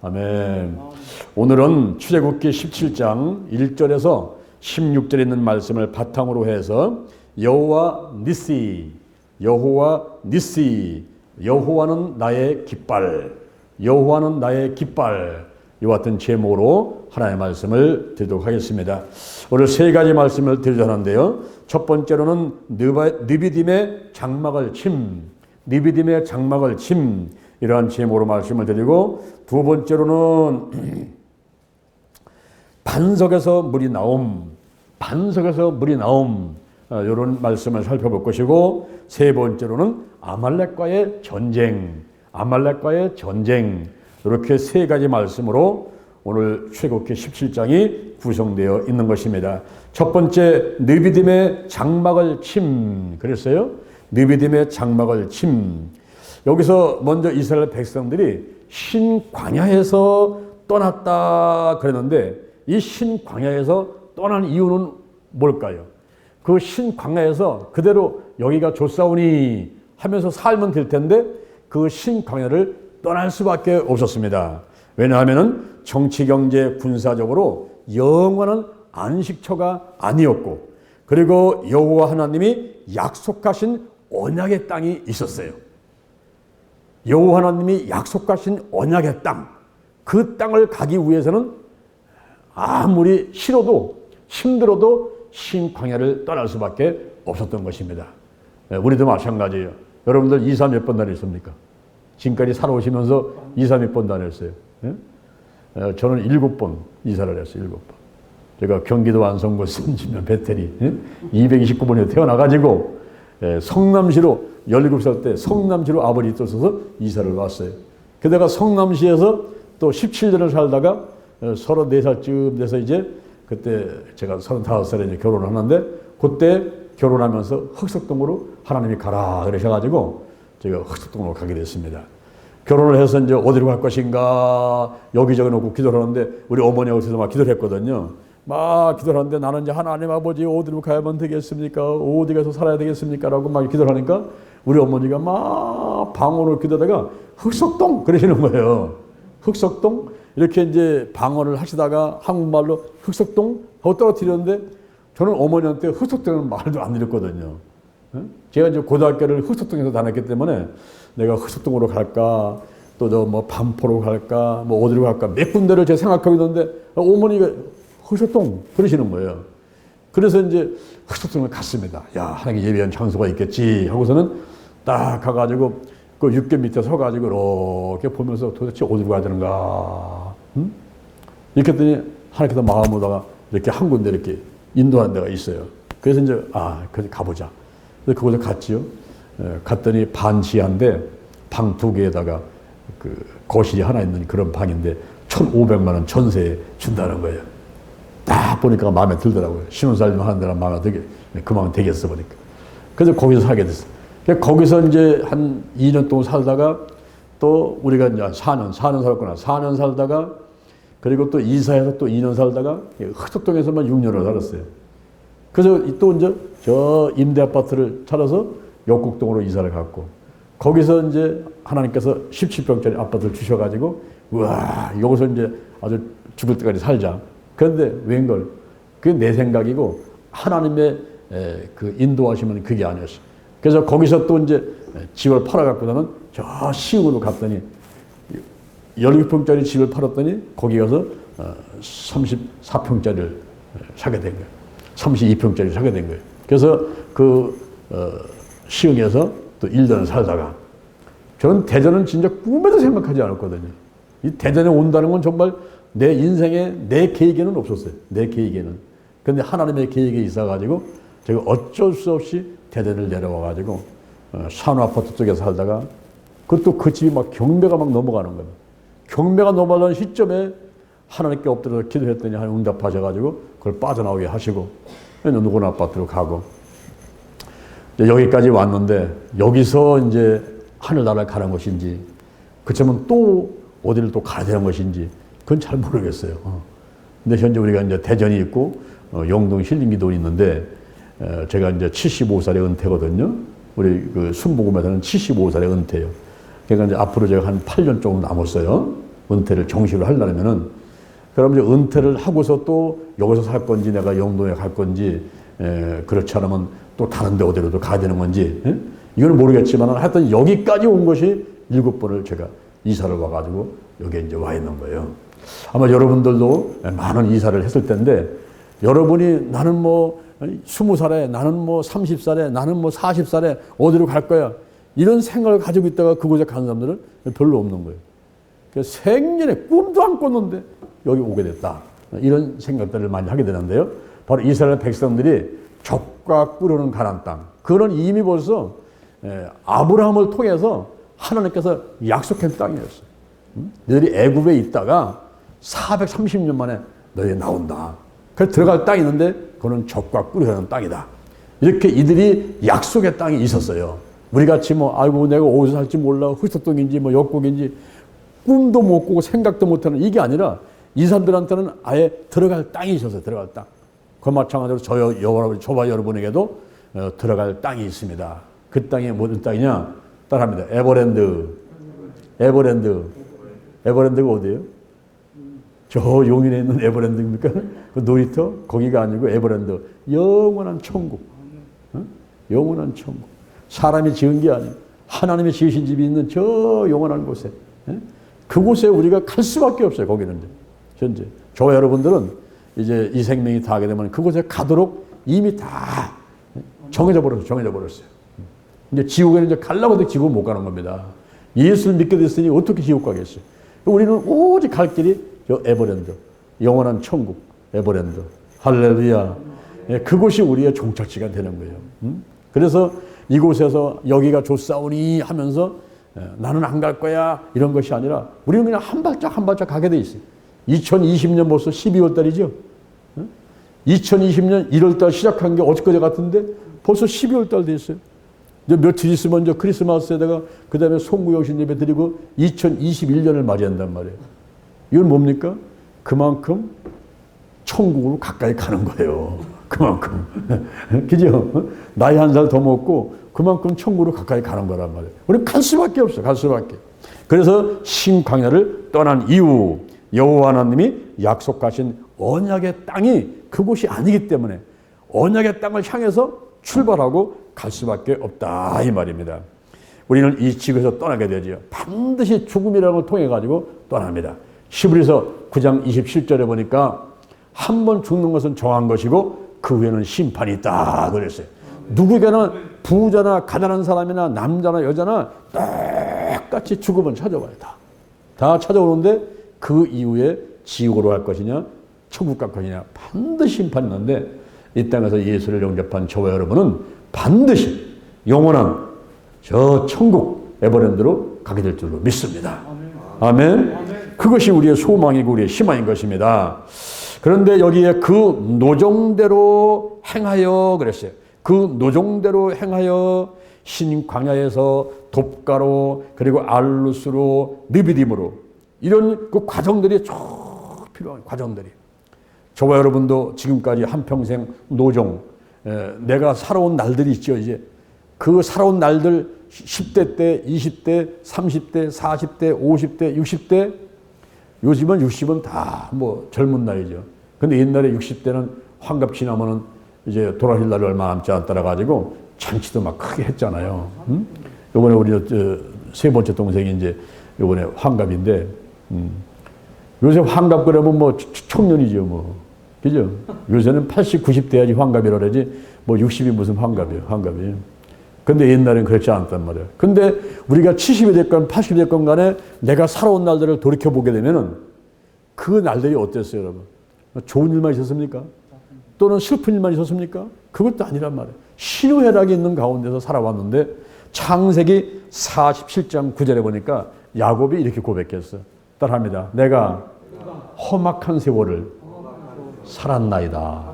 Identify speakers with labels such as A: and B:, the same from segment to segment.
A: 아멘. 오늘은 출애굽기 17장 1절에서 16절에 있는 말씀을 바탕으로 해서 여호와 니시, 여호와 니시, 여호와는 나의 깃발, 여호와는 나의 깃발, 이와 같은 제목으로 하나님의 말씀을 드리도록 하겠습니다. 오늘 세 가지 말씀을 드리려 하는데요. 첫 번째로는 느비딤의 장막을 침, 느비딤의 장막을 침, 이러한 제목으로 말씀을 드리고, 두 번째로는 반석에서 물이 나옴, 반석에서 물이 나옴, 이런 말씀을 살펴볼 것이고, 세 번째로는 아말렉과의 전쟁, 아말렉과의 전쟁, 이렇게 세 가지 말씀으로 오늘 출애굽기 17장이 구성되어 있는 것입니다. 첫 번째, 느비딤의 장막을 침, 그랬어요. 느비딤의 장막을 침. 여기서 먼저 이스라엘 백성들이 신광야에서 떠났다 그랬는데, 이 신광야에서 떠난 이유는 뭘까요? 그 신광야에서 그대로 여기가 좋사오니 하면서 살면 될 텐데 그 신광야를 떠날 수밖에 없었습니다. 왜냐하면 정치, 경제, 군사적으로 영원한 안식처가 아니었고, 그리고 여호와 하나님이 약속하신 언약의 땅이 있었어요. 여호와 하나님이 약속하신 언약의 땅, 그 땅을 가기 위해서는 아무리 싫어도 힘들어도 신광야를 떠날 수밖에 없었던 것입니다. 우리도 마찬가지예요. 여러분들 이사 몇 번 다녔습니까? 지금까지 살아오시면서 이사 몇 번 다녔어요? 저는 7번 이사를 했어요. 7번. 제가 경기도 안성구 선지면 배터리 229번에 태어나가지고 성남시로 17살 때 성남시로 아버지 있어서 이사를 왔어요. 그러다가 성남시에서 또 17년을 살다가 34살쯤 돼서 이제 그때 제가 35살에 이제 결혼을 하는데, 그때 결혼하면서 흑석동으로 하나님이 가라 그러셔가지고 제가 흑석동으로 가게 됐습니다. 결혼을 해서 이제 어디로 갈 것인가 여기저기 놓고 기도를 하는데, 우리 어머니하고 저도 막 기도를 했거든요. 막 기도를 하는데, 나는 이제 하나님 아버지 어디로 가야만 되겠습니까? 어디 가서 살아야 되겠습니까? 라고 막 기도를 하니까 우리 어머니가 막 방언을 기도하다가 흑석동 그러시는 거예요. 흑석동? 이렇게 이제 방언을 하시다가 한국말로 흑석동 하고 떨어뜨렸는데, 저는 어머니한테 흑석동은 말도 안 드렸거든요. 제가 이제 고등학교를 흑석동에서 다녔기 때문에 내가 흑석동으로 갈까, 또 저 뭐 반포로 갈까, 뭐 어디로 갈까 몇 군데를 제가 생각하고 있는데 어머니가 흑석동 그러시는 거예요. 그래서 이제 흑석동을 갔습니다. 야, 하나님 예배한 장소가 있겠지 하고서는 딱 가가지고 그 육교 밑에 서가지고 이렇게 보면서 도대체 어디로 가야 되는가, 이렇게 했더니 하나님께서 마음으로다가 이렇게 한 군데 이렇게 인도하는 데가 있어요. 그래서 이제 그래서 가보자. 그래서 그곳에 갔지요. 갔더니 반지하인데 방 2개에다가 그 거실이 하나 있는 그런 방인데 1,500만 원 전세에 준다는 거예요. 딱 보니까 마음에 들더라고요. 신혼살림 하는 데랑 마음에 들게, 그만 되겠어 보니까. 그래서 거기서 살게 됐어요. 거기서 이제 한 2년 동안 살다가 또 우리가 이제 4년 살았구나. 4년 살다가 그리고 또 이사해서 또 2년 살다가 흑석동에서만 6년을 살았어요. 그래서 또 이제 저 임대 아파트를 찾아서 역곡동으로 이사를 갔고, 거기서 이제 하나님께서 17평짜리 아파트를 주셔가지고, 우와, 여기서 이제 아주 죽을 때까지 살자. 그런데 웬걸, 그게 내 생각이고 하나님의 그 인도하시면 그게 아니었어. 그래서 거기서 또 이제 집을 팔아갖고서는 저 시흥으로 갔더니 16평짜리 집을 팔았더니 거기 가서 34평짜리를 사게 된 거예요. 32평짜리 사게 된 거예요. 그래서 그 시흥에서 또 1년을 살다가, 저는 대전은 진짜 꿈에도 생각하지 않았거든요. 이 대전에 온다는 건 정말 내 인생에 내 계획에는 없었어요. 내 계획에는. 그런데 하나님의 계획이 있어가지고 제가 어쩔 수 없이 대전을 내려와가지고 산후 아파트 쪽에 살다가, 그것도 그 집이 막 경매가 막 넘어가는 거예요. 경매가 넘어가는 시점에 하나님께 엎드려서 기도했더니 하나님 응답하셔가지고 그걸 빠져나오게 하시고 누구나 아파트로 가고, 여기까지 왔는데 여기서 이제 하늘나라를 가는 것인지, 그렇지만 또 어디를 또 가야 되는 것인지 그건 잘 모르겠어요. 근데 현재 우리가 이제 대전이 있고 영동 힐링기도 있는데, 제가 이제 75살에 은퇴거든요. 우리 그 순복음에서는 75살에 은퇴예요. 그러니까 이제 앞으로 제가 한 8년 조금 남았어요. 은퇴를 정식으로 하려면은. 그럼 이제 은퇴를 하고서 또 여기서 살 건지 내가 영도에 갈 건지 그렇지 않으면 또 다른 데 어디로도 가야 되는 건지 이거는 모르겠지만 하여튼 여기까지 온 것이 7번을 제가 이사를 와가지고 여기에 이제 와 있는 거예요. 아마 여러분들도 많은 이사를 했을 텐데 여러분이 나는 뭐 20살에 나는 뭐 30살에 나는 뭐 40살에 어디로 갈 거야 이런 생각을 가지고 있다가 그곳에 가는 사람들은 별로 없는 거예요. 그래서 생전에 꿈도 안 꿨는데 여기 오게 됐다. 이런 생각들을 많이 하게 되는데요. 바로 이스라엘 백성들이 젖과 꿀으는 가나안 땅. 그런 이미 벌써 아브라함을 통해서 하나님께서 약속한 땅이었어요. 너희들이 애굽에 있다가 430년 만에 너희 나온다. 그래서 들어갈 땅이 있는데 그거는 젖과 꿀이 흐르는 땅이다. 이렇게 이들이 약속의 땅이 있었어요. 우리같이 뭐 아이고 내가 어디서 살지 몰라 흑석동인지 뭐 역곡인지 꿈도 못 꾸고 생각도 못하는 이게 아니라 이 사람들한테는 아예 들어갈 땅이 있었어요. 들어갈 땅. 그 마찬가지로 저와 여러분에게도 들어갈 땅이 있습니다. 그 땅이 무슨 땅이냐? 따라합니다. 에버랜드가 어디예요? 저 용인에 있는 에버랜드입니까? 그 놀이터? 거기가 아니고 에버랜드. 영원한 천국. 영원한 천국. 사람이 지은 게 아니에요. 하나님이 지으신 집이 있는 저 영원한 곳에. 그곳에 우리가 갈 수밖에 없어요. 거기는 현재. 저와 여러분들은 이제 이 생명이 다하게 되면 그곳에 가도록 이미 다 정해져 버렸어요. 이제 지옥에는 이제 가려고 해도 지옥 못 가는 겁니다. 예수를 믿게 됐으니 어떻게 지옥 가겠어요? 우리는 오직 갈 길이 저 에버랜드, 영원한 천국, 에버랜드. 할렐루야. 그곳이 우리의 종착지가 되는 거예요. 그래서 이곳에서 여기가 좋사오니 하면서 나는 안 갈 거야 이런 것이 아니라 우리는 그냥 한 발짝 가게 돼 있어요. 2020년 벌써 12월 달이죠. 2020년 1월 달 시작한 게 어저께 같은데 벌써 12월 달 됐어요. 이제 며칠 있으면 이제 크리스마스에다가 그 다음에 송구영신 예배 드리고 2021년을 맞이한단 말이에요. 이건 뭡니까? 그만큼 천국으로 가까이 가는 거예요. 그만큼. 그죠? 나이 한 살 더 먹고 그만큼 천국으로 가까이 가는 거란 말이에요. 우리 갈 수밖에 없어. 갈 수밖에. 그래서 신광야를 떠난 이후 여호와 하나님이 약속하신 언약의 땅이 그곳이 아니기 때문에 언약의 땅을 향해서 출발하고 갈 수밖에 없다 이 말입니다. 우리는 이 지구에서 떠나게 되죠. 반드시 죽음이라는 걸 통해 가지고 떠납니다. 히브리서 9장 27절에 보니까 한 번 죽는 것은 정한 것이고 그 후에는 심판이 있다 그랬어요. 누구에게나 부자나 가난한 사람이나 남자나 여자나 똑같이 죽음은 찾아와요. 다 찾아오는데 그 이후에 지옥으로 갈 것이냐 천국 갈 것이냐 반드시 심판이 있는데 이 땅에서 예수를 영접한 저와 여러분은 반드시 영원한 저 천국 에버랜드로 가게 될 줄로 믿습니다. 아멘. 그것이 우리의 소망이고 우리의 희망인 것입니다. 그런데 여기에 그 노정대로 행하여 그랬어요. 그 노정대로 행하여 신광야에서 돕가로 그리고 알루스로 느비딤으로 이런 그 과정들이 쭉 필요한 과정들이 저와 여러분도 지금까지 한평생 노정 내가 살아온 날들이 있죠. 이제 그 살아온 날들 10대 때, 20대, 30대, 40대, 50대, 60대 요즘은 60은 다 뭐 젊은 나이죠. 근데 옛날에 60대는 환갑 지나면은 이제 돌아가실 날이 얼마 남지 않더라 가지고 잔치도 막 크게 했잖아요. 요번에 우리 세 번째 동생이 이제 요번에 환갑인데 요새 환갑 그러면 뭐 청년이죠 뭐. 그죠? 요새는 80, 90 돼야지 환갑이라 그러지 뭐 60이 무슨 환갑이에요. 환갑이. 근데 옛날엔 그렇지 않단 말이에요. 근데 우리가 70이 됐건 80이 됐건 간에 내가 살아온 날들을 돌이켜보게 되면은 그 날들이 어땠어요, 여러분? 좋은 일만 있었습니까? 또는 슬픈 일만 있었습니까? 그것도 아니란 말이에요. 희노애락이 있는 가운데서 살아왔는데 창세기 47장 9절에 보니까 야곱이 이렇게 고백했어요. 따라합니다. 내가 험악한 세월을 살았나이다.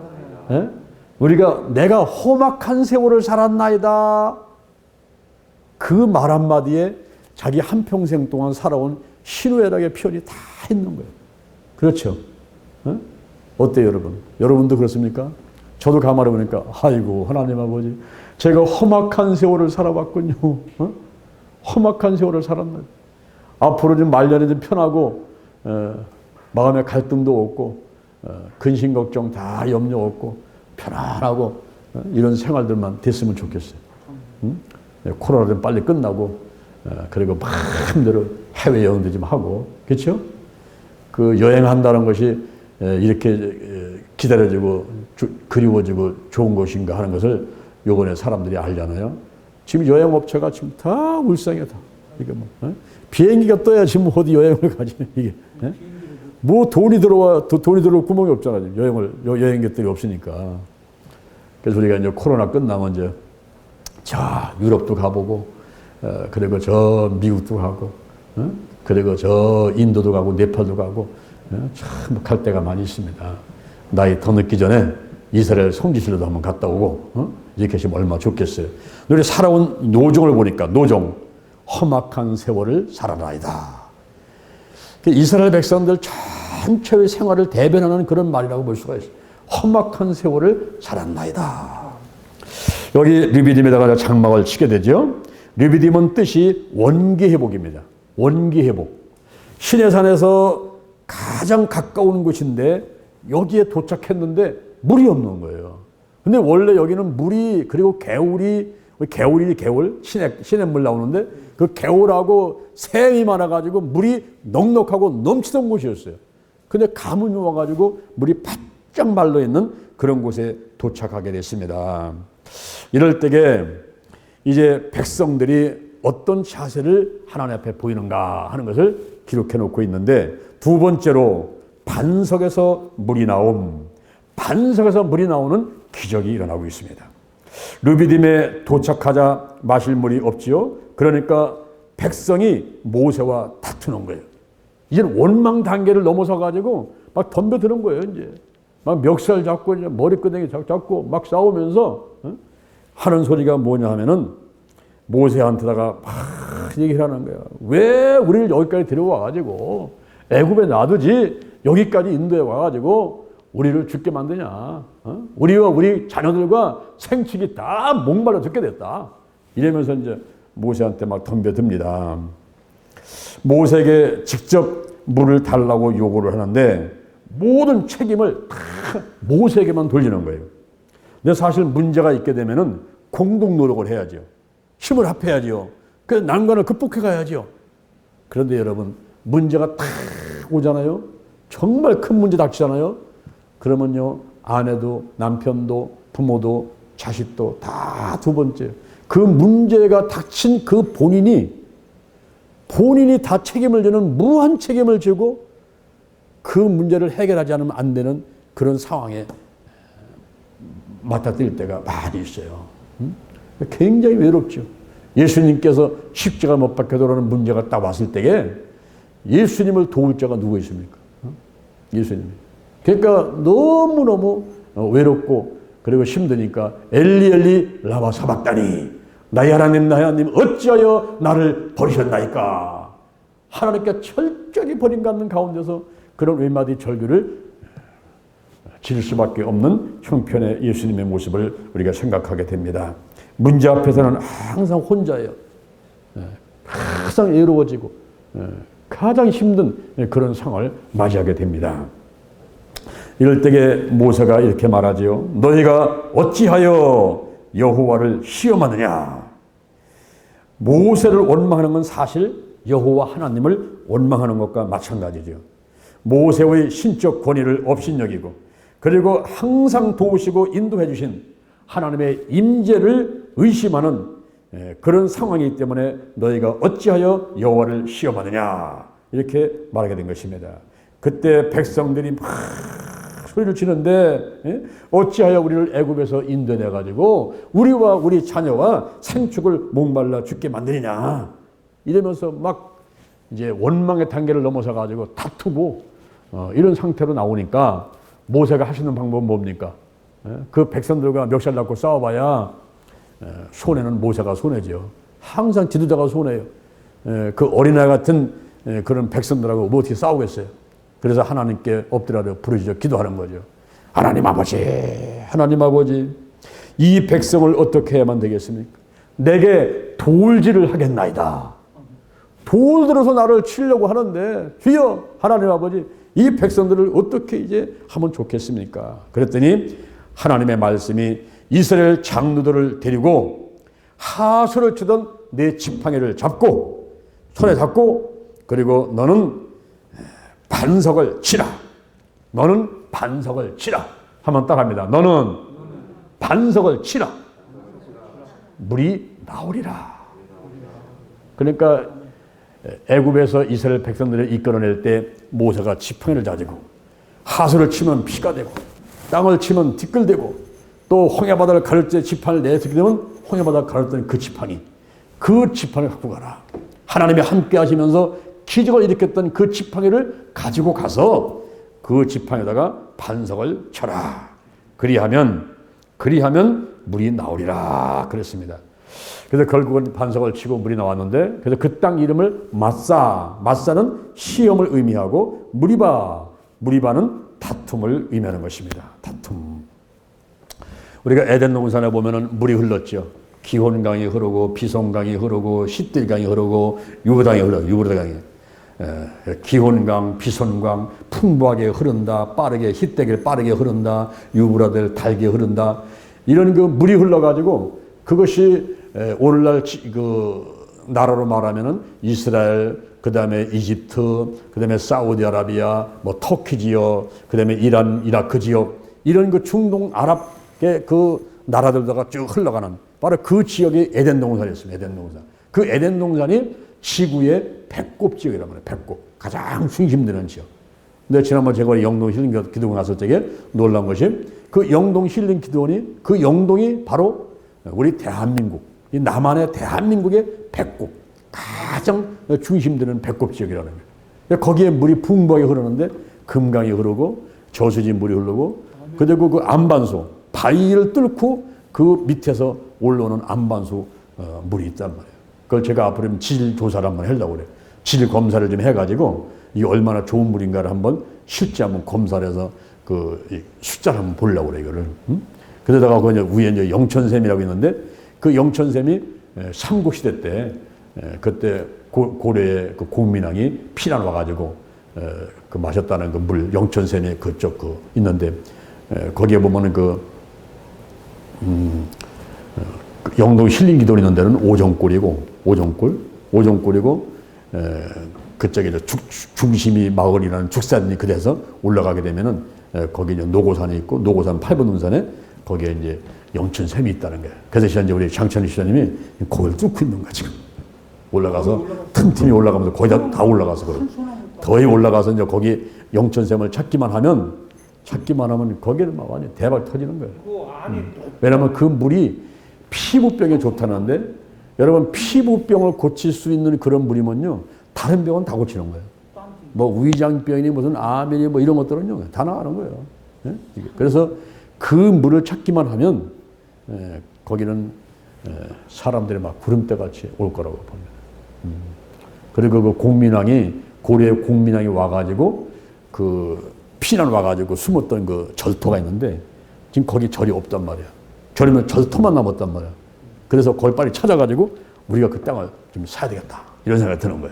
A: 예? 우리가 내가 험악한 세월을 살았나이다. 그 말 한마디에 자기 한평생 동안 살아온 희노애락의 표현이 다 있는 거예요. 그렇죠? 예? 어때요, 여러분? 여러분도 그렇습니까? 저도 가만히 보니까 아이고 하나님 아버지 제가 험악한 세월을 살아왔군요. 험악한 세월을 살았나. 앞으로 좀 말년이 좀 편하고 마음에 갈등도 없고 근심 걱정 다 염려 없고 편안하고 이런 생활들만 됐으면 좋겠어요. 응? 코로나 좀 빨리 끝나고 그리고 마음대로 해외 여행도 좀 하고 그렇죠? 그 여행한다는 것이 이렇게 기다려지고 그리워지고 좋은 것인가 하는 것을 요번에 사람들이 알잖아요. 지금 여행업체가 지금 다 울상이야 다. 이게 뭐 비행기가 떠야 지금 어디 여행을 가지 이게. 뭐 돈이 들어올 구멍이 없잖아요. 여행객들이 없으니까. 그래서 우리가 이제 코로나 끝나면 이제 유럽도 가보고, 그리고 저 미국도 가고, 그리고 저 인도도 가고, 네팔도 가고, 참 갈 데가 많이 있습니다. 나이 더 늦기 전에 이스라엘 성지순례도 한번 갔다 오고, 이렇게 하시면 얼마나 좋겠어요. 우리 살아온 노정을 보니까, 노정, 험악한 세월을 살아나이다. 이스라엘 백성들 전체의 생활을 대변하는 그런 말이라고 볼 수가 있어요. 험악한 세월을 살았나이다. 여기 르비딤에다가 장막을 치게 되죠. 르비딤은 뜻이 원기회복입니다. 원기회복. 시내산에서 가장 가까운 곳인데 여기에 도착했는데 물이 없는 거예요. 근데 원래 여기는 물이 그리고 개울, 시냇물 나오는데 그 개울하고 샘이 많아가지고 물이 넉넉하고 넘치던 곳이었어요. 근데 가뭄이 와가지고 물이 바짝 말라 있는 그런 곳에 도착하게 됐습니다. 이럴 때에 이제 백성들이 어떤 자세를 하나님 앞에 보이는가 하는 것을 기록해 놓고 있는데 두 번째로 반석에서 물이 나옴. 반석에서 물이 나오는 기적이 일어나고 있습니다. 르비딤에 도착하자 마실 물이 없지요. 그러니까 백성이 모세와 다투는 거예요. 이제는 원망 단계를 넘어서 가지고 막 덤벼드는 거예요. 이제 막 멱살 잡고 이제 머리끄댕이 잡고 막 싸우면서 하는 소리가 뭐냐 하면은 모세한테다가 막 얘기를 하는 거야. 왜 우리를 여기까지 데려와 가지고 애굽에 놔두지 여기까지 인도에 와 가지고 우리를 죽게 만드냐? 우리와 우리 자녀들과 생축이 다 목말라 죽게 됐다. 이러면서 이제 모세한테 막 덤벼듭니다. 모세에게 직접 물을 달라고 요구를 하는데 모든 책임을 다 모세에게만 돌리는 거예요. 근데 사실 문제가 있게 되면은 공동 노력을 해야죠. 힘을 합해야죠. 그 난관을 극복해 가야죠. 그런데 여러분 문제가 딱 오잖아요. 정말 큰 문제 닥치잖아요. 그러면요 아내도 남편도 부모도 자식도 다 두 번째 그 문제가 닥친 그 본인이 다 책임을 지는 무한 책임을 지고 그 문제를 해결하지 않으면 안 되는 그런 상황에 맞닥뜨릴 때가 많이 있어요. 굉장히 외롭죠. 예수님께서 십자가 못 박혀 돌아오는 문제가 딱 왔을 때에 예수님을 도울 자가 누구 있습니까? 예수님. 그러니까 너무너무 외롭고 그리고 힘드니까 엘리 라마 사박다니 나의 하나님 어찌하여 나를 버리셨나이까. 하나님께 철저히 버림받는 가운데서 그런 웬마디 절규를 지을 수밖에 없는 형편의 예수님의 모습을 우리가 생각하게 됩니다. 문제 앞에서는 항상 혼자예요. 항상 외로워지고 가장 힘든 그런 상황을 맞이하게 됩니다. 이럴 때에 모세가 이렇게 말하지요. 너희가 어찌하여 여호와를 시험하느냐. 모세를 원망하는 건 사실 여호와 하나님을 원망하는 것과 마찬가지죠. 모세의 신적 권위를 업신여기고 그리고 항상 도우시고 인도해 주신 하나님의 임재를 의심하는 그런 상황이기 때문에 너희가 어찌하여 여호와를 시험하느냐 이렇게 말하게 된 것입니다. 그때 백성들이 막 소리를 치는데 어찌하여 우리를 애굽에서 인도해 가지고 우리와 우리 자녀와 생축을 목말라 죽게 만드느냐 이러면서 막 이제 원망의 단계를 넘어서 가지고 다투고 이런 상태로 나오니까 모세가 하시는 방법은 뭡니까? 그 백성들과 멱살 잡고 싸워봐야 손해는 모세가 손해죠. 항상 지도자가 손해요. 그 어린아이 같은 그런 백성들하고 뭐 어떻게 싸우겠어요? 그래서 하나님께 엎드려 부르짖어 기도하는 거죠. 하나님 아버지, 이 백성을 어떻게 해야만 되겠습니까? 내게 돌질을 하겠나이다. 돌 들어서 나를 치려고 하는데 주여 하나님 아버지 이 백성들을 어떻게 이제 하면 좋겠습니까? 그랬더니 하나님의 말씀이 이스라엘 장로들을 데리고 하수를 치던 내 지팡이를 잡고 손에 잡고 그리고 너는 반석을 치라. 너는 반석을 치라. 하면 딱 합니다. 너는 반석을 치라. 물이 나오리라. 그러니까 애굽에서 이스라엘 백성들을 이끌어낼 때 모세가 지팡이를 가지고 하수를 치면 피가 되고 땅을 치면 티끌되고 또 홍해바다를 가를 때 지팡이를 내세우게 되면 홍해바다를 가를 때는 그 지팡이를 갖고 가라. 하나님이 함께 하시면서 기적을 일으켰던 그 지팡이를 가지고 가서 그 지팡이에다가 반석을 쳐라. 그리하면 물이 나오리라 그랬습니다. 그래서 결국은 반석을 치고 물이 나왔는데 그래서 그 땅 이름을 마사는 시험을 의미하고 무리바는 다툼을 의미하는 것입니다. 다툼. 우리가 에덴 동산에 보면은 물이 흘렀죠. 기혼강이 흐르고 비송강이 흐르고 시들강이 흐르고 유브강이 흘러요. 유브강이. 기혼강, 비손강 풍부하게 흐른다. 빠르게 히데길 빠르게 흐른다. 유브라델 달게 흐른다. 이런 그 물이 흘러가지고 그것이 오늘날 그 나라로 말하면은 이스라엘, 그 다음에 이집트, 그 다음에 사우디아라비아, 뭐 터키지역, 그 다음에 이란, 이라크 지역 이런 그 중동 아랍의 그 나라들다가 쭉 흘러가는 바로 그 지역이 에덴 동산이었습니다. 에덴 동산. 그 에덴 동산이 지구의 배꼽 지역이란 말이에요. 배꼽. 가장 중심되는 지역. 근데 지난번 제가 영동 힐링 기도원 갔을 때에 놀란 것이 그 영동 힐링 기도원이 그 영동이 바로 우리 대한민국, 이 남한의 대한민국의 배꼽, 가장 중심되는 배꼽 지역이라는 거예요. 거기에 물이 풍부하게 흐르는데 금강이 흐르고 저수지 물이 흐르고 그리고 그 안반수, 바위를 뚫고 그 밑에서 올라오는 안반수 물이 있단 말이에요. 그걸 제가 앞으로 질 조사를 한번 하려고 그래요. 질 검사를 좀 해가지고 이게 얼마나 좋은 물인가를 한번 실제 한번 검사를 해서 그 숫자를 한번 보려고 그래요, 이거를. 그러다가 그 위에 이제 영천샘이라고 있는데 그 영천샘이 삼국시대 때 그때 고려의 그 공민왕이 피난 와가지고 그 마셨다는 그 물 영천샘이 그쪽 그 있는데 거기에 보면은 그 영동 힐링 기도 있는 데는 오정골이고 그쪽에 중심이 마을이라는 죽산이 그래서 올라가게 되면은 거기 이제 노고산이 있고 노고산 8번 능선에 거기에 이제 영천샘이 있다는 거예요. 그래서 현재 우리 장천희 시장님이 거기를 뚫고 있는 거야 지금. 올라가서 틈틈이 올라가면서 거의 다 올라가서 그래. 더위 올라가서 이제 거기 영천샘을 찾기만 하면 거기는 막 완전 대박 터지는 거예요. 왜냐하면 그 물이 피부병에 좋다는데 여러분 피부병을 고칠 수 있는 그런 물이면요 다른 병은 다 고치는 거예요. 뭐 위장병이니 무슨 암이니 뭐 이런 것들은요 다 나가는 거예요. 예? 그래서 그 물을 찾기만 하면 거기는 사람들이 막 구름대 같이 올 거라고 봅니다. 그리고 그 공민왕이 고려의 공민왕이 와가지고 그 피난 와가지고 숨었던 그 절토가 있는데 지금 거기 절이 없단 말이야. 절이면 절토만 남았단 말이야. 그래서 그걸 빨리 찾아가지고 우리가 그 땅을 좀 사야 되겠다 이런 생각이 드는 거야.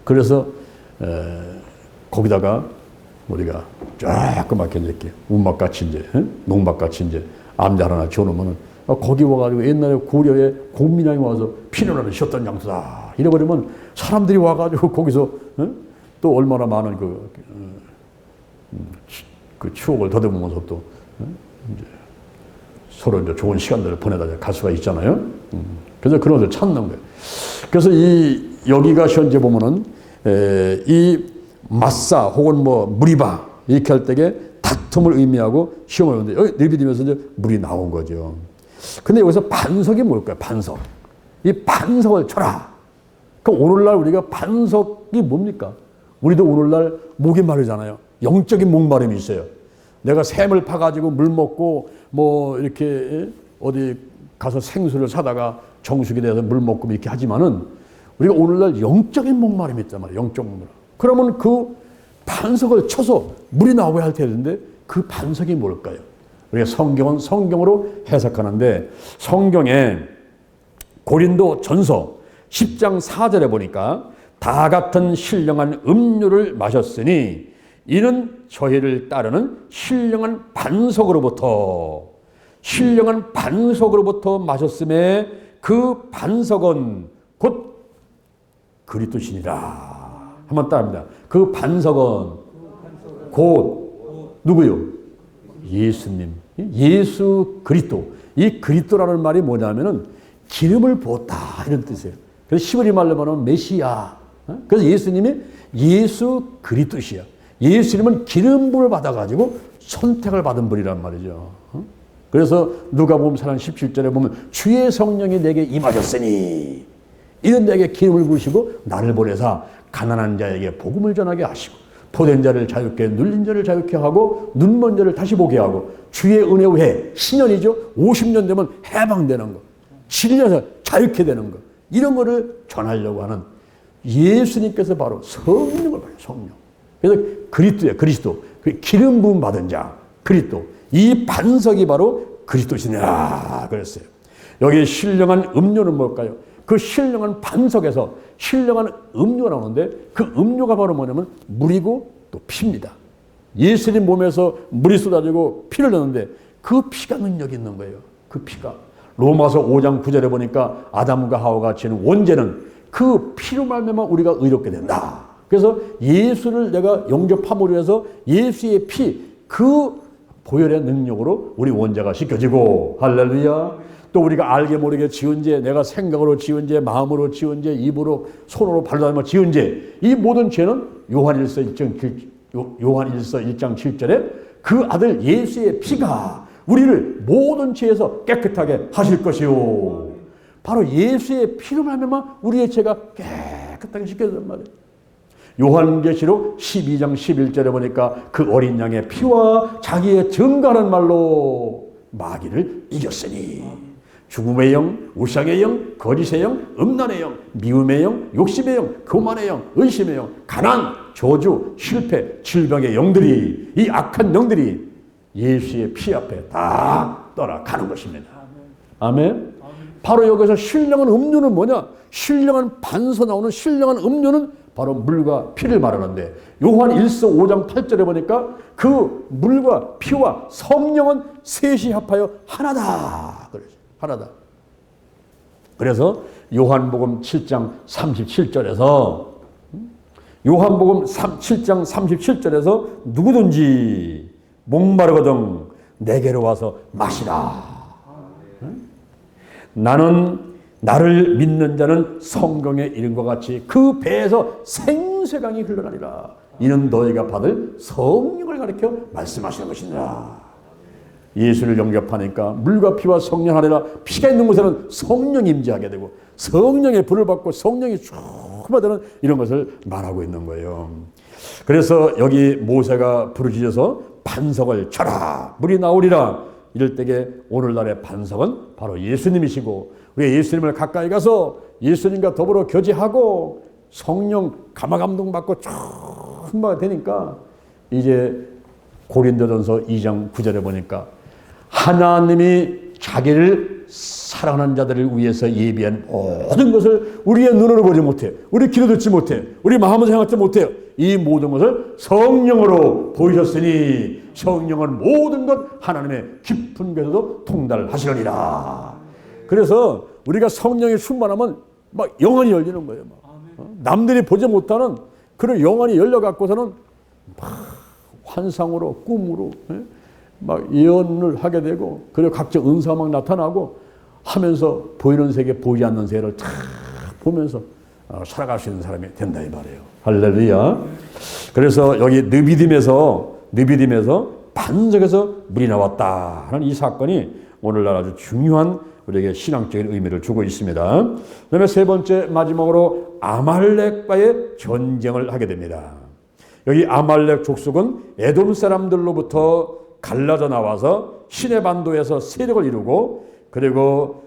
A: 그래서 거기다가 우리가 조그맣게 이렇게 운막같이 이제 농막같이 이제 암자 하나 지어놓으면은 거기 와가지고 옛날에 고려에 공민왕이 와서 피난을 쉬었던 장소다 이래버리면 사람들이 와가지고 거기서 또 얼마나 많은 그 추억을 더듬으면서 또 이제 서로 이제 좋은 시간들을 보내다 갈 수가 있잖아요. 그래서 그런 것을 찾는 거예요. 그래서 여기가 현재 보면은 이 마사 혹은 뭐 무리바 이렇게 할 때에 다툼을 의미하고 시험을 하는데 여기 내비디면서 이제 물이 나온 거죠. 근데 여기서 반석이 뭘까요? 반석. 이 반석을 쳐라. 그럼 오늘날 우리가 반석이 뭡니까? 우리도 오늘날 목이 마르잖아요. 영적인 목마름이 있어요. 내가 샘을 파가지고 물 먹고 뭐 이렇게 어디 가서 생수를 사다가 정수기 내서 물 먹고 이렇게 하지만은 우리가 오늘날 영적인 목마름이 있단 말이에요. 영적 목마름. 그러면 그 반석을 쳐서 물이 나오게 할 텐데 그 반석이 뭘까요? 우리가 성경은 성경으로 해석하는데 성경에 고린도 전서 10장 4절에 보니까 다 같은 신령한 음료를 마셨으니 이는 저희를 따르는 신령한 반석으로부터 마셨음에 그 반석은 곧 그리스도시니라. 한번 따라합니다. 그 반석은 곧 누구요? 예수님. 예수 그리스도. 이 그리스도라는 말이 뭐냐면은 기름을 부었다 이런 뜻이에요. 그래서 히브리 말로 말하면 메시아. 그래서 예수님이 예수 그리스도시야. 예수님은 기름 부음을 받아가지고 선택을 받은 분이란 말이죠. 그래서 누가복음 4장 17절에 보면 주의 성령이 내게 임하셨으니 이는 내게 기름을 부으시고 나를 보내사 가난한 자에게 복음을 전하게 하시고 포된 자를 자유케 눌린 자를 자유케 하고 눈먼 자를 다시 보게 하고 주의 은혜 후에 신년이죠. 50년 되면 해방되는 거, 7년에서 자유케 되는 거, 이런 거를 전하려고 하는 예수님께서 바로 성령을 받아요. 성령. 그래서 그리스도예요. 그리스도. 기름 부음 받은 자 그리스도. 이 반석이 바로 그리스도시니라 그랬어요. 여기 신령한 음료는 뭘까요? 그 신령한 반석에서 신령한 음료가 나오는데 그 음료가 바로 뭐냐면 물이고 또 피입니다. 예수님 몸에서 물이 쏟아지고 피를 넣는데 그 피가 능력이 있는 거예요. 그 피가. 로마서 5장 9절에 보니까 아담과 하와가 지는 원죄는 그 피로 말미암아 우리가 의롭게 된다. 그래서 예수를 내가 영접함으로 해서 예수의 피, 그 보혈의 능력으로 우리 원죄가 씻겨지고, 할렐루야. 또 우리가 알게 모르게 지은 죄, 내가 생각으로 지은 죄, 마음으로 지은 죄, 입으로 손으로 발로 하며 지은 죄, 이 모든 죄는 요한일서 1장 7절에 그 아들 예수의 피가 우리를 모든 죄에서 깨끗하게 하실 것이요. 바로 예수의 피로 말미암아 우리의 죄가 깨끗하게 씻겨진단 말이에요. 요한계시록 12장 11절에 보니까 그 어린 양의 피와 자기의 증거하는 말로 마귀를 이겼으니 죽음의 영, 우상의 영, 거짓의 영, 음란의 영, 미움의 영, 욕심의 영, 교만의 영, 의심의 영, 가난, 저주, 실패, 질병의 영들이, 이 악한 영들이 예수의 피 앞에 다 떠나가는 것입니다. 아멘. 바로 여기서 신령한 음료는 뭐냐? 신령한 반서 나오는 신령한 음료는 바로 물과 피를 말하는데 요한 1서 5장 8절에 보니까 그 물과 피와 성령은 셋이 합하여 하나다. 그래서 하나다. 그래서 요한복음 7장 37절에서 요한복음 7장 37절에서 누구든지 목마르거든 내게로 와서 마시라. 나를 믿는 자는 성경에 이른 것 같이 그 배에서 생수강이 흘러나리라. 이는 너희가 받을 성령을 가리켜 말씀하시는 것이니라. 예수를 영접하니까 물과 피와 성령 하리라. 피가 있는 곳에는 성령이 임재하게 되고 성령의 불을 받고 성령이 충만하는 이런 것을 말하고 있는 거예요. 그래서 여기 모세가 부르짖어서 반석을 쳐라 물이 나오리라. 이럴 때에 오늘날의 반석은 바로 예수님이시고 우리 예수님을 가까이 가서 예수님과 더불어 교제하고 성령 감화감동 받고 충만하게 되니까 이제 고린도전서 2장 9절에 보니까 하나님이 자기를 사랑하는 자들을 위해서 예비한 모든 것을 우리의 눈으로 보지 못해, 우리 귀로 듣지 못해, 우리 마음으로 생각하지 못해요. 이 모든 것을 성령으로 보이셨으니 성령은 모든 것 하나님의 깊은 곳에도 통달하시려니라. 그래서 우리가 성령이 충만하면 막 영안이 열리는 거예요. 남들이 보지 못하는 그런 영안이 열려갖고서는 막 환상으로 꿈으로 막 예언을 하게 되고 그리고 각종 은사가 막 나타나고 하면서 보이는 세계 보이지 않는 세계를 탁 보면서 살아갈 수 있는 사람이 된다 이 말이에요. 할렐루야. 그래서 여기 느비딤에서 반석에서 물이 나왔다 하는 이 사건이 오늘날 아주 중요한 우리에게 신앙적인 의미를 주고 있습니다. 그다음에 세 번째 마지막으로 아말렉과의 전쟁을 하게 됩니다. 여기 아말렉 족속은 에돔 사람들로부터 갈라져 나와서 시내 반도에서 세력을 이루고 그리고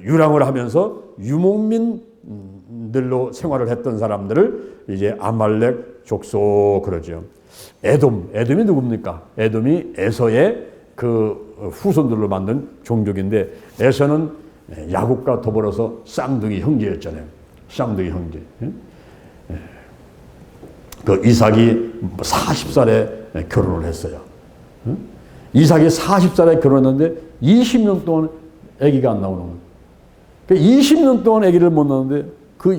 A: 유랑을 하면서 유목민들로 생활을 했던 사람들을 이제 아말렉 족속 그러죠. 에돔이 누굽니까? 에돔이 에서의 그 후손들로 만든 종족인데 에서는 야곱과 더불어서 쌍둥이 형제였잖아요. 쌍둥이 형제. 그 이삭이 40살에 결혼을 했어요. 이삭이 40살에 결혼했는데 20년 동안 아기가 안 나오는 거예요. 20년 동안 아기를 못 낳았는데 그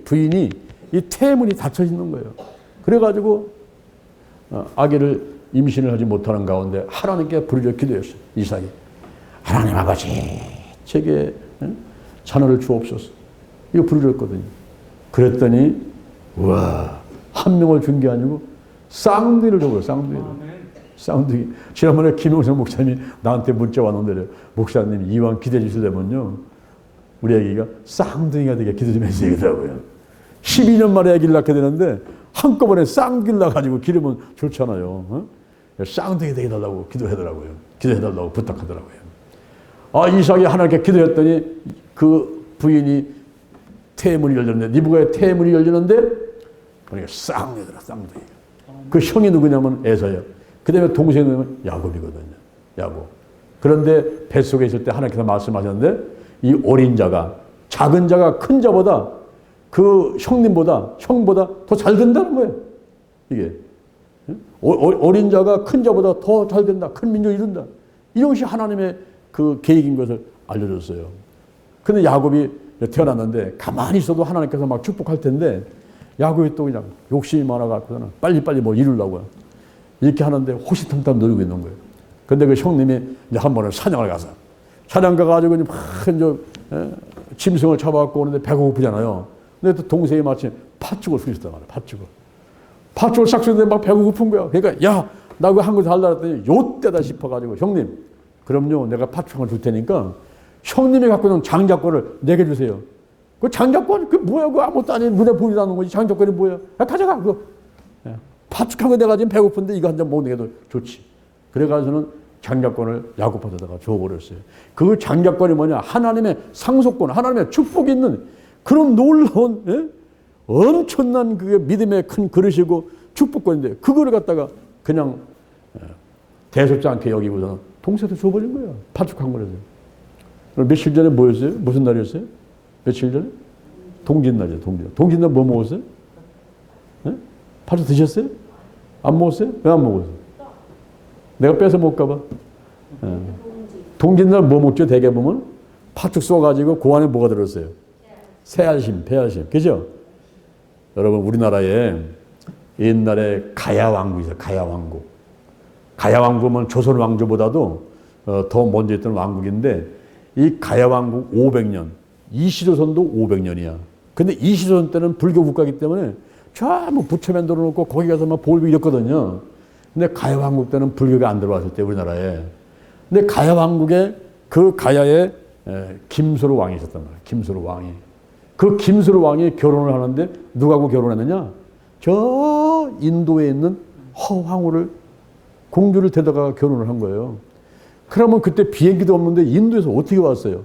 A: 부인이 이 태문이 닫혀 있는 거예요. 그래가지고 아기를 임신을 하지 못하는 가운데 하나님께 부르짖어 기도했어요. 이삭이. 하나님 아버지, 제게 자녀를 주옵소서. 이거 부르짖었거든요. 그랬더니 와, 한 명을 준 게 아니고 쌍둥이를 줘버려요. 쌍둥이. 지난번에 김용선 목사님이 나한테 문자 왔는데 목사님 이왕 기도해 주시려면요 우리 아기가 쌍둥이가 되게 기도 좀 해주세요 그러더라고요. 12년 만에 아기를 낳게 되는데 한꺼번에 쌍둥이를 낳아가지고 기르면 좋잖아요. 쌍둥이 되게 달라고 기도해달라고요. 기도해달라고 부탁하더라고요. 이삭이 하나님께 기도했더니 그 부인이 태문이 열렸는데 리브가의 태문이 열리는데 그러니까 쌍둥이더라. 쌍둥이. 그 형이 누구냐면 에서예요. 그 다음에 동생이 누구냐면 야곱이거든요. 야곱. 그런데 뱃속에 있을 때 하나님께서 말씀하셨는데 이 어린 자가 작은 자가 큰 자보다 그 형보다 더 잘 된다는 거예요. 이게 어린 자가 큰 자보다 더 잘 된다. 큰 민족을 이룬다. 이것이 하나님의 그 계획인 것을 알려줬어요. 근데 야곱이 태어났는데 가만히 있어도 하나님께서 막 축복할 텐데 야곱이 또 그냥 욕심이 많아갖고는 빨리빨리 뭐 이루려고요. 이렇게 하는데 호시탐탐 노리고 있는 거예요. 근데 그 형님이 이제 한 번은 사냥을 가서 사냥 가가지고 이제 짐승을 잡아갖고 오는데 배가 고프잖아요. 근데 또 동생이 마침 팥죽을 쑤셨단 말이에요. 팥죽을 싹 쑤는데 막 배가 고픈 거야. 그러니까 야, 나 그거 한 그릇 달라 했더니 요때다 싶어가지고 형님, 그럼요, 내가 팥죽을 줄 테니까 형님이 갖고 있는 장작권을 내게 주세요. 그 장작권, 그 뭐야, 그 아무것도 아닌 눈에 보이지 않는 거지. 장작권이 뭐야? 야, 가져가, 그거. 팥죽한 거 내가 지금 배고픈데 이거 한 잔 먹는 게 더 좋지. 그래가지고는 장작권을 야곱한테다가 줘버렸어요. 그 장작권이 뭐냐? 하나님의 상속권, 하나님의 축복이 있는 그런 놀라운, 엄청난 그게 믿음의 큰 그릇이고 축복권인데 그거를 갖다가 그냥 대수롭지 않게 여기고서는 동생한테 줘버린 거예요. 팥죽한 거라서. 며칠 전에 뭐였어요? 무슨 날이었어요? 며칠 전에? 동짓날이죠, 동짓날. 동짓날 뭐 먹었어요? 팥죽 드셨어요? 안 먹었어요? 왜 안 먹었어요? 내가 뺏어 먹을까봐. 동짓날 뭐 먹죠? 대개 보면 팥죽 쏘가지고 그 안에 뭐가 들었어요? 새알심, 배알심, 그죠? 여러분 우리나라에 옛날에 가야 왕국이 있어요. 가야 왕국. 가야 왕국은 조선 왕조보다도 더 먼저 있던 왕국인데 이 가야 왕국 500년, 이시조선도 500년이야. 근데 이시조선 때는 불교 국가이기 때문에 전부 부처 만들어 놓고 거기 가서 막 볼고 이랬거든요. 근데 가야 왕국 때는 불교가 안 들어왔을 때 우리나라에. 근데 가야 왕국에 그 가야에 김수로 왕이 있었단 말이에요. 김수로 왕이. 그 김수로 왕이 결혼을 하는데 누구하고 결혼했느냐? 저 인도에 있는 허황후를 공주를 데려다가 결혼을 한 거예요. 그러면 그때 비행기도 없는데 인도에서 어떻게 왔어요?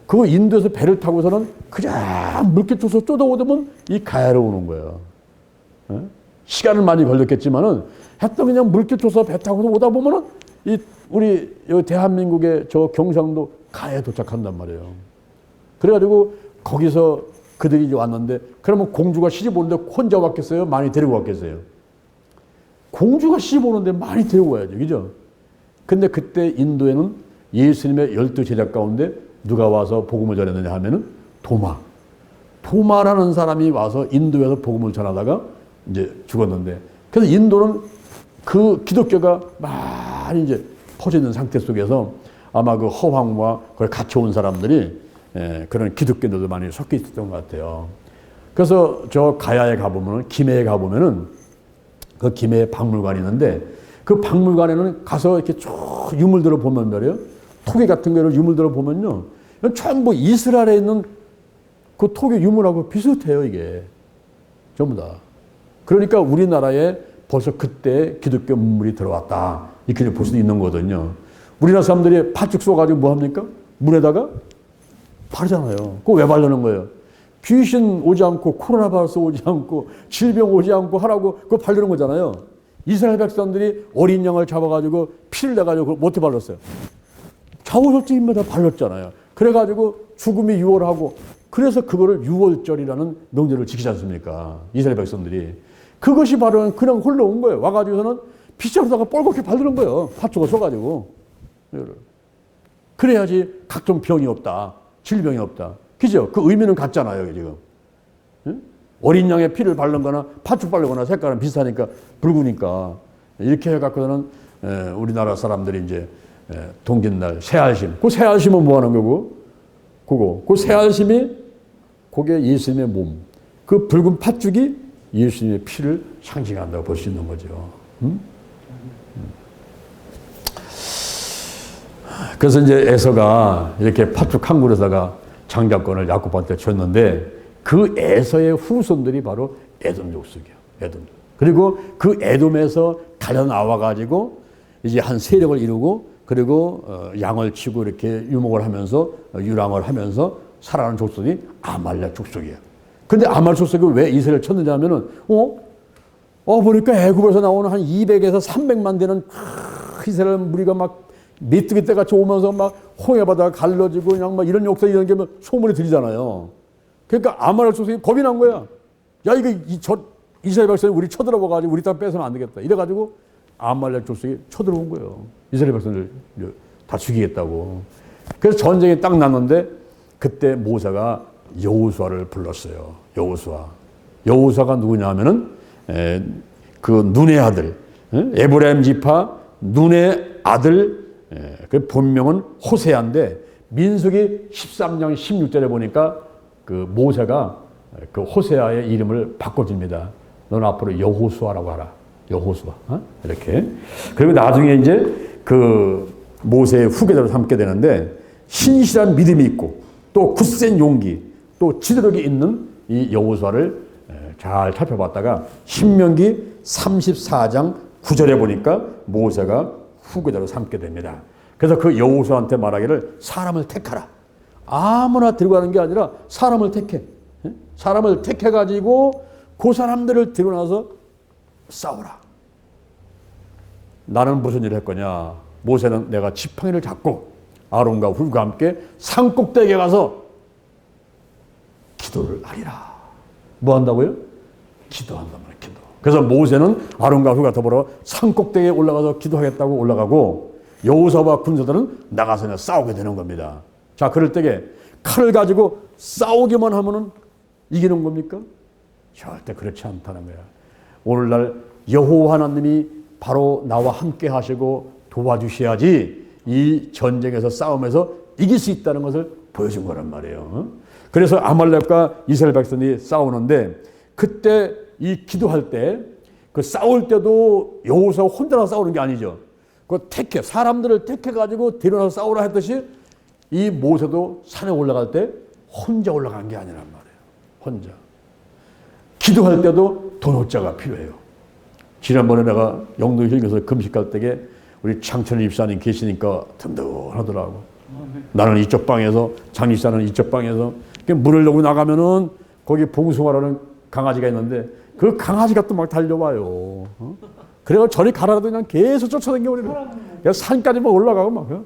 A: 그 인도에서 배를 타고서는 그냥 물개 쳐서 쫓아오더면 이 가야로 오는 거예요. 시간은 많이 걸렸겠지만은 하여튼 그냥 물개 쳐서 배 타고서 오다 보면은 이 우리 대한민국의 저 경상도 가야에 도착한단 말이에요. 그래가지고 거기서 그들이 왔는데 그러면 공주가 시집 오는데 혼자 왔겠어요? 많이 데리고 왔겠어요? 공주가 시집 오는데 많이 데리고 와야죠. 그죠? 근데 그때 인도에는 예수님의 12제자 가운데 누가 와서 복음을 전했느냐 하면은 도마라는 사람이 와서 인도에서 복음을 전하다가 이제 죽었는데 그래서 인도는 그 기독교가 많이 이제 퍼져 있는 상태 속에서 아마 그 허황과 그걸 같이 온 사람들이 그런 기독교인들도 많이 섞여 있었던 것 같아요. 그래서 저 가야에 가보면은 김해에 가보면은 그 김해에 박물관이 있는데 그 박물관에는 가서 이렇게 쭉 유물들을 보면 말이에요. 토기 같은 거를 유물들을 보면요. 전부 이스라엘에 있는 그 토기 유물하고 비슷해요, 이게. 전부 다. 그러니까 우리나라에 벌써 그때 기독교 문물이 들어왔다. 이렇게 볼 수 있는 거거든요. 우리나라 사람들이 팥죽 쏘가지고 뭐 합니까? 물에다가 바르잖아요. 그거 왜 바르는 거예요? 귀신 오지 않고 코로나 바이러스 오지 않고 질병 오지 않고 하라고 그거 바르는 거잖아요. 이스라엘 백성들이 어린 양을 잡아가지고 피를 내가지고 그걸 못해 발랐어요. 좌우설증입니다. 발랐잖아요. 그래가지고 죽음이 유월하고 그래서 그거를 유월절이라는 명절을 지키지 않습니까? 이스라엘 백성들이. 그것이 바로 그냥 흘러온 거예요. 와가지고서는 빗자루다가 뻘겋게 발드는 거예요. 팥죽을 써가지고. 그래야지 각종 병이 없다. 질병이 없다. 그죠? 그 의미는 같잖아요, 지금. 응? 어린 양의 피를 바른 거나 팥죽 바르거나 색깔은 비슷하니까 붉으니까 이렇게 해갖고는 우리나라 사람들이 이제 동짓날 새알심. 그 새알심은 뭐 하는 거고? 그 새알심이 그게 예수님의 몸. 그 붉은 팥죽이 예수님의 피를 상징한다고 볼 수 있는 거죠. 응? 그래서 이제 에서가 이렇게 팥죽 한 그릇에다가 장자권을 야곱한테 줬는데 그 에서의 후손들이 바로 에돔 족속이에요. 에돔. 그리고 그 에돔에서 갈려 나와가지고 이제 한 세력을 이루고 그리고 양을 치고 이렇게 유목을 하면서 유랑을 하면서 살아가는 족속이 아말렉 족속이에요. 근데 아말렉 족속이 왜 이스라엘을 쳤느냐 하면은 보니까 애굽에서 나오는 한 200에서 300만 되는 이스라엘 무리가 막 메뚜기 떼같이 오면서 막 홍해바다가 갈라지고 그냥 막 이런 역사 이런 게 소문이 들리잖아요. 그러니까 아말렉 족속이 겁이 난 거야. 야 이거 이스라엘 백성이 우리 쳐들어와가지고 우리 땅 뺏으면 안 되겠다. 이래가지고 아말렉 족속이 쳐들어온 거예요. 이스라엘 백성을 다 죽이겠다고. 그래서 전쟁이 딱 났는데 그때 모세가 여호수아를 불렀어요. 여호수아가 누구냐 하면은 그 눈의 아들, 에브라임 지파 눈의 아들. 그 본명은 호세아인데 민수기 13장 16절에 보니까 그 모세가 그 호세아의 이름을 바꿔줍니다. 너는 앞으로 여호수아라고 하라. 여호수아. 이렇게. 그리고 나중에 이제 그 모세의 후계자로 삼게 되는데 신실한 믿음이 있고 또 굳센 용기 또 지도력이 있는 이 여호수아를 잘 살펴봤다가 신명기 34장 9절에 보니까 모세가 후계자로 삼게 됩니다. 그래서 그 여호수아한테 말하기를 사람을 택하라. 아무나 들고 가는 게 아니라 사람을 택해. 사람을 택해가지고 그 사람들을 들고 나서 싸우라. 나는 무슨 일을 했거냐. 모세는 내가 지팡이를 잡고 아론과 훌과 함께 산꼭대기에 가서 기도를 하리라. 뭐 한다고요? 기도한단 말이에요. 기도. 그래서 모세는 아론과 훌과 더불어 산꼭대기에 올라가서 기도하겠다고 올라가고 여호수아와 군사들은 나가서 싸우게 되는 겁니다. 자, 그럴 때에 칼을 가지고 싸우기만 하면은 이기는 겁니까? 절대 그렇지 않다는 거야. 오늘날 여호와 하나님이 바로 나와 함께 하시고 도와주셔야지 이 전쟁에서 싸움에서 이길 수 있다는 것을 보여준 거란 말이에요. 그래서 아말렉과 이스라엘 백성이 싸우는데 그때 이 기도할 때 그 싸울 때도 여호수아 혼자서 싸우는 게 아니죠. 그 사람들을 택해가지고 데려나서 싸우라 했듯이 이 모세도 산에 올라갈 때 혼자 올라간 게 아니란 말이에요. 혼자. 기도할 때도 동역자가 필요해요. 지난번에 내가 영동 hil교에서 금식할 때에 우리 창철 입사님 계시니까 든든하더라고. 나는 이쪽 방에서 장 입사는 이쪽 방에서 문을 열고 나가면은 거기 봉숭아라는 강아지가 있는데 그 강아지가 또 막 달려와요. 그래서 저리 가라도 그냥 계속 쫓아다니고 우리를. 산까지 막 올라가고 막.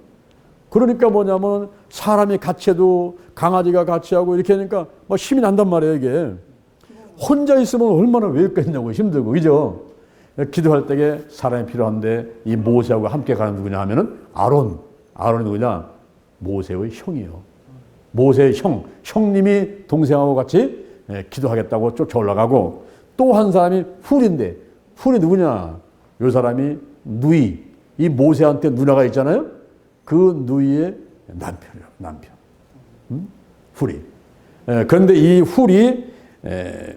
A: 그러니까 뭐냐면 사람이 같이 해도 강아지가 같이 하고 이렇게 하니까 막 힘이 난단 말이에요, 이게. 혼자 있으면 얼마나 외롭겠냐고 힘들고, 그죠? 기도할 때에 사람이 필요한데 이 모세하고 함께 가는 누구냐 하면은 아론이 누구냐? 모세의 형이요. 모세의 형님이 동생하고 같이 기도하겠다고 쫓아 올라가고 또 한 사람이 훌인데 훌이 누구냐? 이 사람이 누이, 이 모세한테 누나가 있잖아요. 그 누이의 남편이에요. 남편. 훌이. 그런데 이 훌이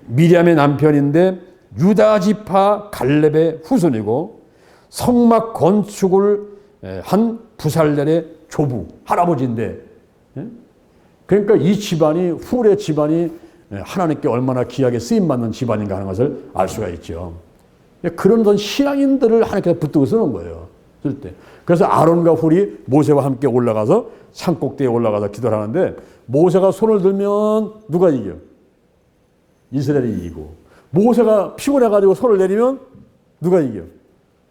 A: 미리암의 남편인데 유다 지파 갈렙의 후손이고 성막 건축을 한 부살렐의 조부 할아버지인데, 그러니까 이 집안이 훌의 집안이 하나님께 얼마나 귀하게 쓰임받는 집안인가 하는 것을 알 수가 있죠. 그런 신앙인들을 하나님께서 붙들고 쓰는 거예요. 쓸 때. 그래서 아론과 훌이 모세와 함께 올라가서 산꼭대기에 올라가서 기도를 하는데 모세가 손을 들면 누가 이겨? 이스라엘이 이기고, 모세가 피곤해가지고 손을 내리면 누가 이겨?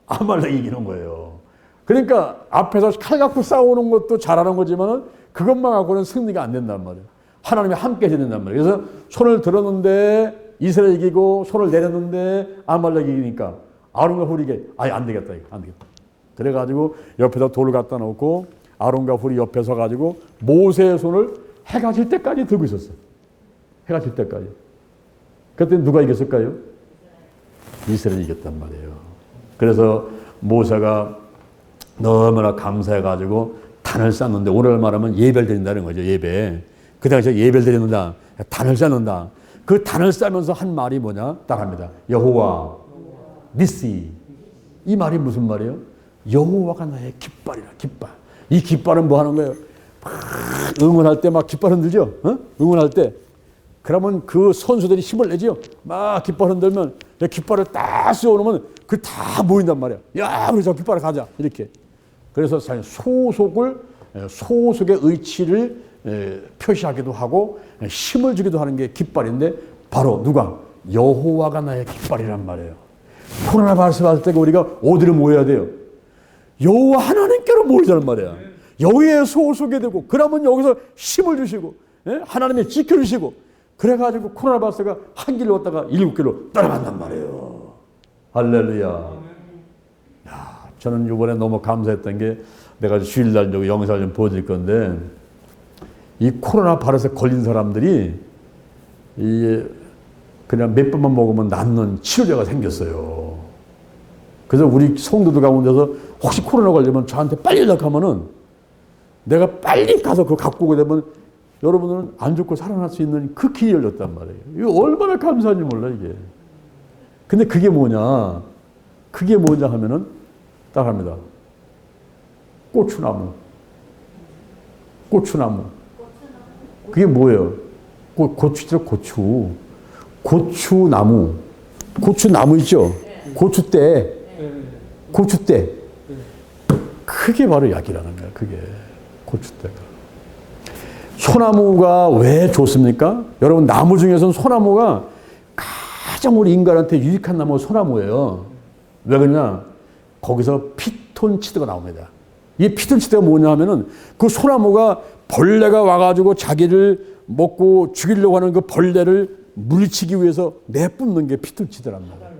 A: 아말렉이 이기는 거예요. 그러니까 앞에서 칼 갖고 싸우는 것도 잘하는 거지만 그것만 갖고는 승리가 안 된단 말이에요. 하나님이 함께 해야 된단 말이에요. 그래서 손을 들었는데 이스라엘 이기고 손을 내렸는데 아말렉 이기니까 아론과 훌이 아예 안 되겠다. 이거 안 되겠다. 그래가지고 옆에다 돌을 갖다 놓고 아론과 훌이 옆에 서가지고 모세의 손을 해가 질 때까지 들고 있었어요. 해가 질 때까지. 그때 누가 이겼을까요? 이스라엘이 이겼단 말이에요. 그래서 모세가 너무나 감사해가지고 단을 쌓는데 오늘 말하면 예배를 드린다는 거죠. 예배. 그 당시에 예배를 드린다. 단을 쌓는다. 그 단을 쌓으면서 한 말이 뭐냐? 딱 합니다. 여호와 니시. 이 말이 무슨 말이에요? 여호와가 나의 깃발이라. 깃발. 이 깃발은 뭐 하는 거예요? 막 응원할 때 막 깃발 흔들죠? 어? 응원할 때. 그러면 그 선수들이 힘을 내죠? 막 깃발 흔들면 깃발을 딱 씌워놓으면 그 다 모인단 말이야. 야, 우리 저 깃발을 가자. 이렇게. 그래서 소속의 의치를 표시하기도 하고 힘을 주기도 하는 게 깃발인데 바로 누가? 여호와가 나의 깃발이란 말이에요. 코로나 발생할 때 우리가 어디로 모여야 돼요? 여호와 하나님께로 모이자는 말이야. 여기에 소속이 되고 그러면 여기서 힘을 주시고 하나님이 지켜주시고 그래가지고 코로나 발생가 한 길로 왔다가 7길로 따라간단 말이에요. 할렐루야. 야, 저는 이번에 너무 감사했던 게 내가 주일날 영상을 좀 보여드릴 건데 이 코로나 바이러스에 걸린 사람들이 그냥 몇 번만 먹으면 낫는 치료제가 생겼어요. 그래서 우리 성도들 가운데서 혹시 코로나 걸리면 저한테 빨리 연락하면은 내가 빨리 가서 그거 갖고 오게 되면 여러분들은 안 죽고 살아날 수 있는 그 길이 열렸단 말이에요. 이거 얼마나 감사한지 몰라 이게. 근데 그게 뭐냐? 그게 뭐냐 하면은 딱 합니다. 고추나무. 고추나무. 그게 뭐예요? 고추죠, 고추. 고추나무. 고추나무 있죠? 고추대. 고추대. 그게 바로 약이라는 거야, 그게. 고추대가. 소나무가 왜 좋습니까? 여러분, 나무 중에서는 소나무가 가장 우리 인간한테 유익한 나무가 소나무예요. 왜 그러냐? 거기서 피톤치드가 나옵니다. 이 피톤치드가 뭐냐 하면은 그 소나무가 벌레가 와가지고 자기를 먹고 죽이려고 하는 그 벌레를 물리치기 위해서 내뿜는 게 피톤치드란 말이에요.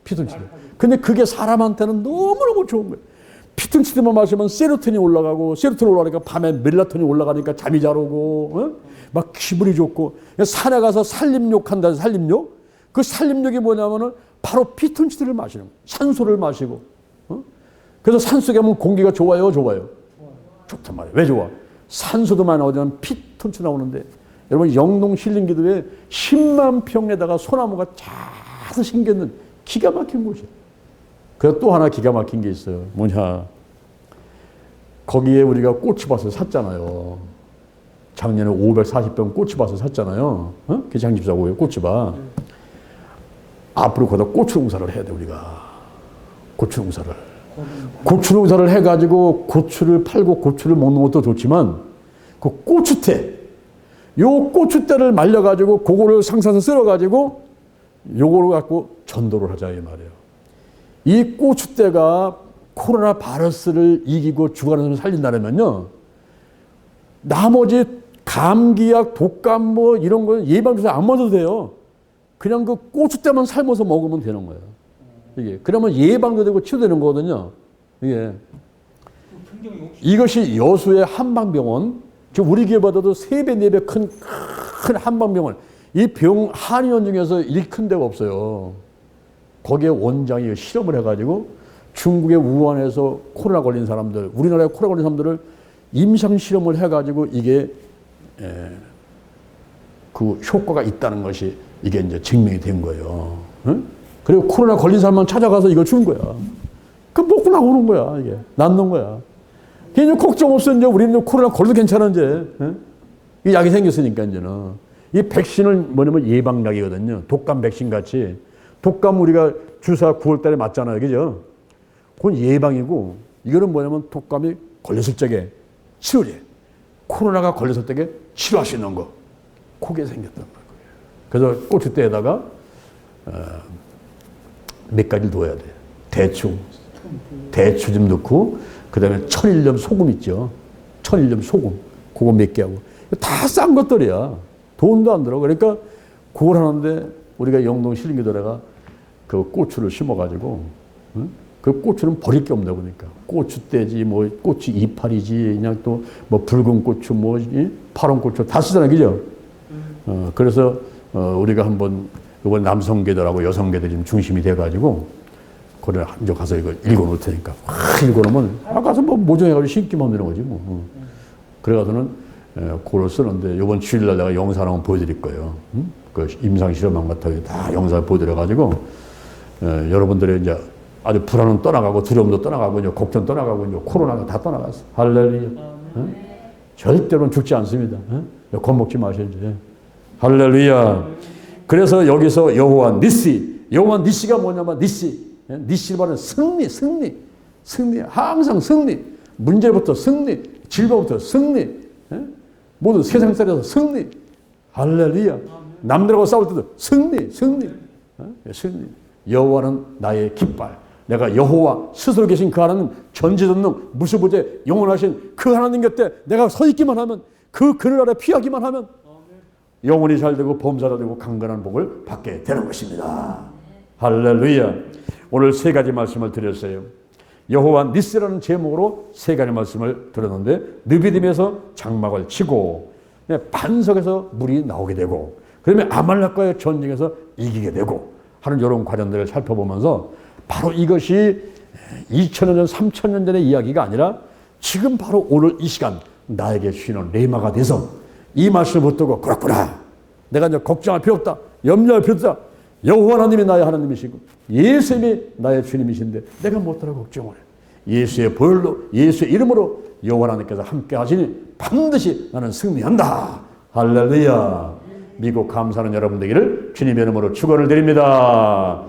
A: 피톤치드. 근데 그게 사람한테는 너무너무 좋은 거예요. 피톤치드만 마시면 세로토닌이 올라가고 세로토닌 올라가니까 밤에 멜라토닌이 올라가니까 잠이 잘 오고 막 기분이 좋고 산에 가서 산림욕 한다. 산림욕. 그 산림욕이 뭐냐면은 바로 피톤치드를 마시는 거예요. 산소를 마시고. 그래서 산속에 가면 공기가 좋아요, 좋아요? 좋단 말이에요. 왜 좋아? 산소도 많이 나오지만 피톤치드 나오는데 여러분 영동 힐링기도에 10만 평에다가 소나무가 쫙 생겼는 기가 막힌 곳이에요. 그리고 또 하나 기가 막힌 게 있어요. 뭐냐? 거기에 우리가 고추밭을 샀잖아요. 작년에 540병 고추밭을 샀잖아요. 그 장집사고요, 고추밭. 앞으로 거기다 고추 농사를 해야 돼, 우리가. 고추 농사를. 고추 농사를 해가지고 고추를 팔고 고추를 먹는 것도 좋지만 그 고추대, 요 고추대를 말려가지고 그거를 상사서 썰어가지고 요거를 갖고 전도를 하자 이 말이에요. 이 고추대가 코로나 바이러스를 이기고 죽어가는 사람을 살린다면요, 나머지 감기약, 독감 뭐 이런 거 예방주사 안 맞아도 돼요. 그냥 그 고추대만 삶아서 먹으면 되는 거예요. 이게 그러면 예방도 되고 치료되는 거거든요. 이게 이것이 여수의 한방병원, 지금 우리 교회보다도 3배, 4배 큰 한방병원. 이 한의원 중에서 큰 데가 없어요. 거기에 원장이 실험을 해가지고 중국의 우한에서 코로나 걸린 사람들, 우리나라에 코로나 걸린 사람들을 임상 실험을 해가지고 이게 그 효과가 있다는 것이 이게 이제 증명이 된 거예요. 응? 그리고 코로나 걸린 사람만 찾아가서 이걸 준 거야. 그 먹고 나오는 거야, 이게. 낫는 거야. 그냥 걱정 없어, 이제 우리는 코로나 걸려도 괜찮아, 이제. 응? 이 약이 생겼으니까, 이제는. 이 백신은 뭐냐면 예방약이거든요. 독감 백신 같이. 독감 우리가 주사 9월 달에 맞잖아요. 그죠? 그건 예방이고, 이거는 뭐냐면 독감이 걸렸을 적에 치료제. 코로나가 걸렸을 적에 치료할 수 있는 거. 그게 생겼단 말이에요. 그래서 고추대에다가 몇 가지를 넣어야 돼요. 대추 좀 넣고, 그 다음에 천일염 소금 있죠. 천일염 소금. 그거 몇 개 하고. 다 싼 것들이야. 돈도 안 들어. 그러니까 그걸 하는데 우리가 영동 신림교도라가 그 고추를 심어가지고, 응? 그 고추는 버릴 게 없다 보니까. 고추대지, 뭐, 고추 이파리지, 그냥 또, 뭐, 붉은 고추, 뭐, 파란 고추 다 쓰잖아, 그죠? 그래서, 우리가 한번, 이번 남성계들하고 여성계들이 좀 중심이 돼가지고, 그래, 한쪽 가서 이거 읽어놓을 테니까. 확 읽어놓으면, 가서 뭐, 모종해가지고 심기만 되는 거지, 뭐. 그래가서는, 그걸 쓰는데, 이번 주일날 내가 영상 한번 보여드릴 거예요. 그 임상실험한 같은 다 영상을 보여드려가지고, 여러분들의 이제 아주 불안은 떠나가고 두려움도 떠나가고 이제 걱정 떠나가고 이제 코로나가 다 떠나갔어. 할렐루야. 절대로는 죽지 않습니다. 겁먹지 마셔야지. 할렐루야. 그래서 여기서 여호와 니시, 여호와 니시가 뭐냐면 니시, 니시 말은 승리, 항상 승리. 문제부터 승리, 질병부터 승리, 모든 세상살이에서 승리. 할렐루야. 남들하고 싸울 때도 승리. 여호와는 나의 깃발. 내가 여호와 스스로 계신 그 하나님, 전지전능 무수부재 영원하신 그 하나님 곁에 내가 서 있기만 하면, 그 그늘 아래 피하기만 하면 영혼이 잘 되고 범사가 되고 강건한 복을 받게 되는 것입니다. 할렐루야. 오늘 세 가지 말씀을 드렸어요. 여호와 니스라는 제목으로 세 가지 말씀을 들었는데, 느비딤에서 장막을 치고 반석에서 물이 나오게 되고, 그다음에 아말렉과의 전쟁에서 이기게 되고 하는 이런 과정들을 살펴보면서, 바로 이것이 2000년 전, 3000년 전의 이야기가 아니라 지금 바로 오늘 이 시간 나에게 주시는 레마가 돼서 이 말씀을 붙들고, 그렇구나, 내가 이제 걱정할 필요 없다, 염려할 필요 없다, 여호와 하나님이 나의 하나님이시고 예수님이 나의 주님이신데 내가 못하라 걱정을 해. 예수의 보혈로, 예수의 이름으로 여호와 하나님께서 함께 하시니 반드시 나는 승리한다. 할렐루야. 미국 감사하는 여러분 되기를 주님의 이름으로 축원을 드립니다.